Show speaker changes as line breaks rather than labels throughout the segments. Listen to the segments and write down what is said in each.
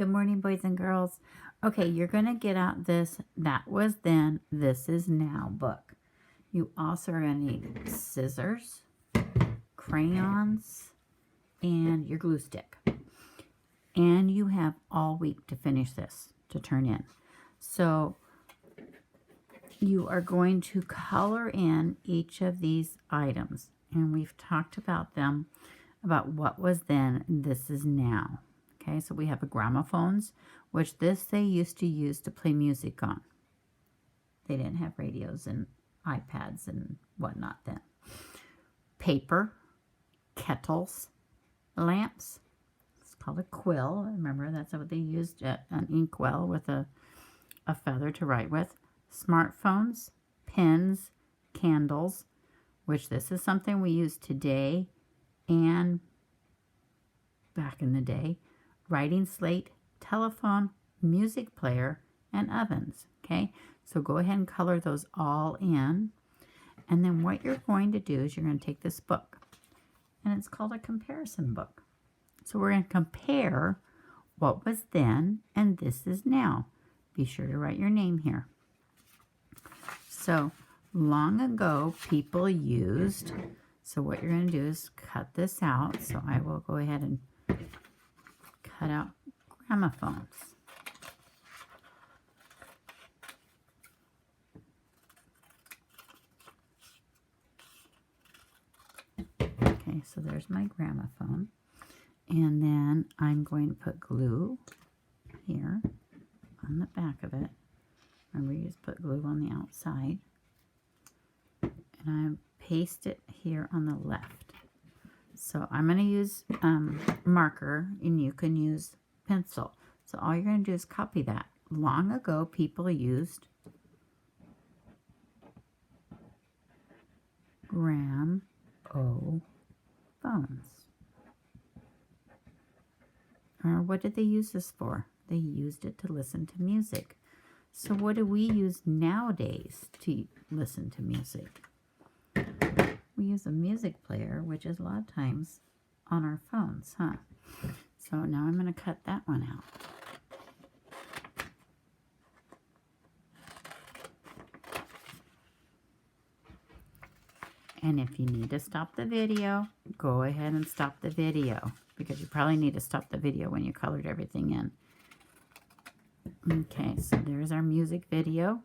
Good morning, boys and girls. Okay, you're going to get out this That Was Then, This Is Now book. You also are going to need scissors, crayons, and your glue stick. And you have all week to finish this, to turn in. So you are going to color in each of these items. And we've talked about them, about what was then, this is now. Okay, so we have gramophones, which they used to use to play music on. They didn't have radios and iPads and whatnot then. Paper, kettles, lamps. It's called a quill. Remember, that's what they used, an inkwell with a feather to write with. Smartphones, pens, candles, which this is something we use today and back in the day. Writing slate, telephone, music player, and ovens. Okay, so go ahead and color those all in. And then what you're going to do is you're going to take this book, and it's called a comparison book. So we're going to compare what was then and this is now. Be sure to write your name here. So long ago, people used, so what you're going to do is cut this out. So I will go ahead and cut out gramophones. Okay, so there's my gramophone. And then I'm going to put glue here on the back of it. Remember, you just put glue on the outside. And I paste it here on the left. So I'm going to use marker, and you can use pencil. So all you're going to do is copy that. Long ago, people used gramophones. Or what did they use this for? They used it to listen to music. So what do we use nowadays to listen to music? We use a music player, which is a lot of times on our phones, huh? So now I'm going to cut that one out. And if you need to stop the video, go ahead and stop the video, because you probably need to stop the video when you colored everything in. Okay, so there's our music video,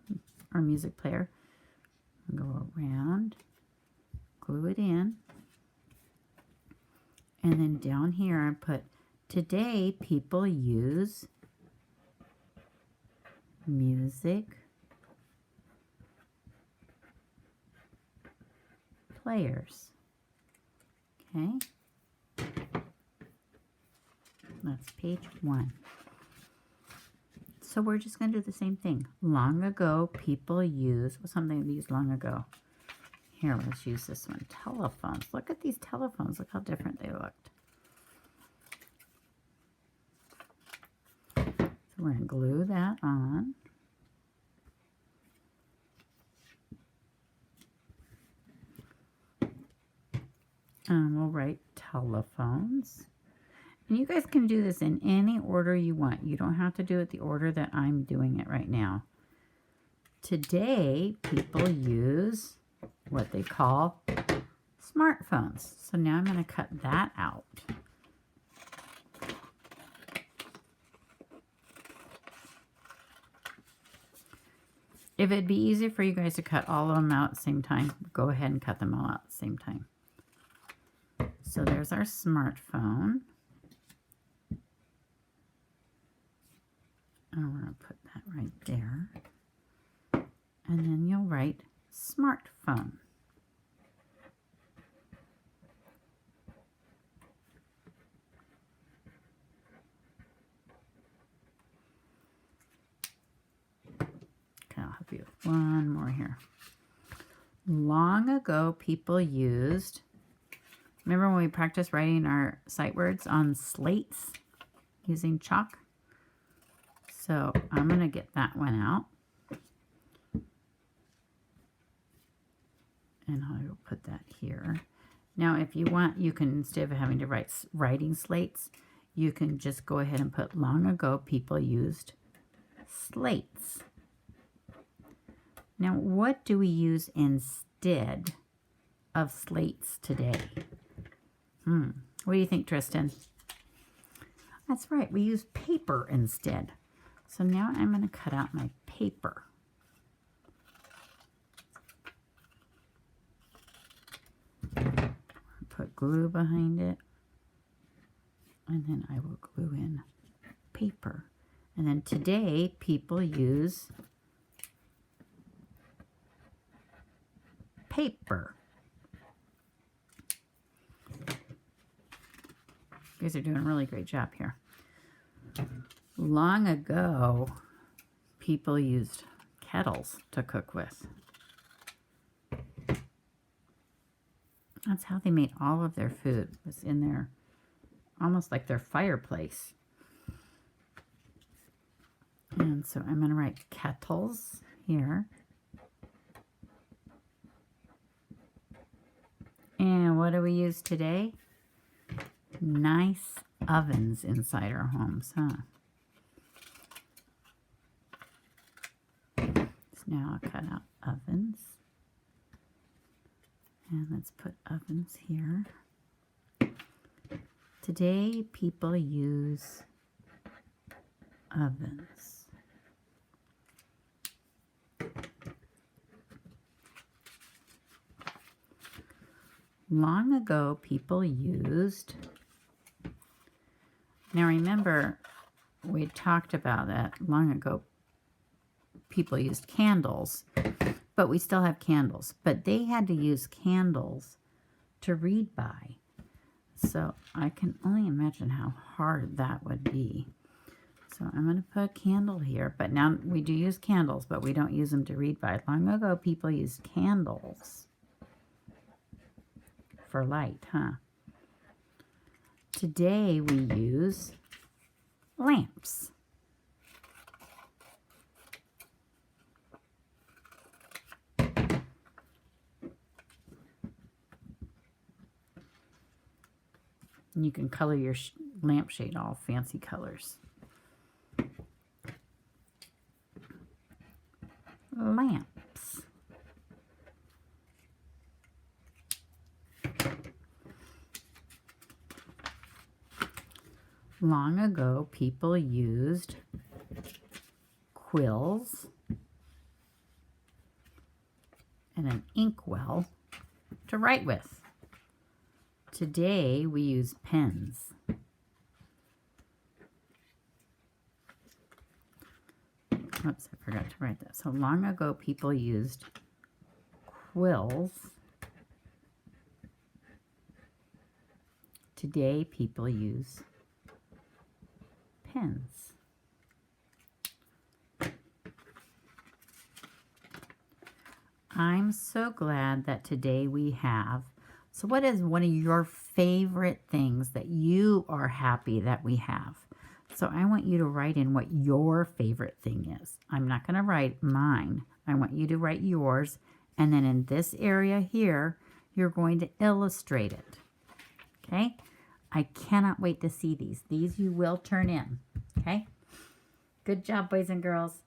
our music player. Go around, glue it in, and then down here I put, today people use music players. Okay, that's page 1. So we're just going to do the same thing. Long ago, people used, what's something they used long ago? Here, let's use this one. Telephones. Look at these telephones. Look how different they looked. So we're going to glue that on. And we'll write telephones. And you guys can do this in any order you want. You don't have to do it the order that I'm doing it right now. Today, people use what they call smartphones. So now I'm going to cut that out. If it'd be easy for you guys to cut all of them out at the same time, go ahead and cut them all out at the same time. So there's our smartphone. I'm going to put that right there. And then you'll write smartphone. Okay, I'll help you with one more here. Long ago, people used, remember when we practiced writing our sight words on slates using chalk? So I'm going to get that one out. And I'll put that here. Now, if you want, you can, instead of having to write writing slates, you can just go ahead and put long ago people used slates. Now, what do we use instead of slates today? What do you think, Tristan? That's right, we use paper instead. So now I'm going to cut out my paper. Put glue behind it. And then I will glue in paper. And then today, people use paper. You guys are doing a really great job here. Long ago, people used kettles to cook with. That's how they made all of their food. It was in there, almost like their fireplace. And so I'm going to write kettles here. And what do we use today? Nice ovens inside our homes, huh? So now I'll cut out ovens. And let's put ovens here. Today, people use ovens. Long ago, people used... Now remember, we talked about that long ago. People used candles, but we still have candles. But they had to use candles to read by. So I can only imagine how hard that would be. So I'm going to put a candle here. But now we do use candles, but we don't use them to read by. Long ago, people used candles for light, huh? Today we use lamps. And you can color your lampshade all fancy colors. Lamps. Long ago, people used quills and an inkwell to write with. Today, we use pens. Oops, I forgot to write that. So long ago, people used quills. Today, people use pens. I'm so glad that today we have. So what is one of your favorite things that you are happy that we have? So I want you to write in what your favorite thing is. I'm not going to write mine. I want you to write yours. And then in this area here, you're going to illustrate it. Okay? I cannot wait to see these. These you will turn in. Okay? Good job, boys and girls.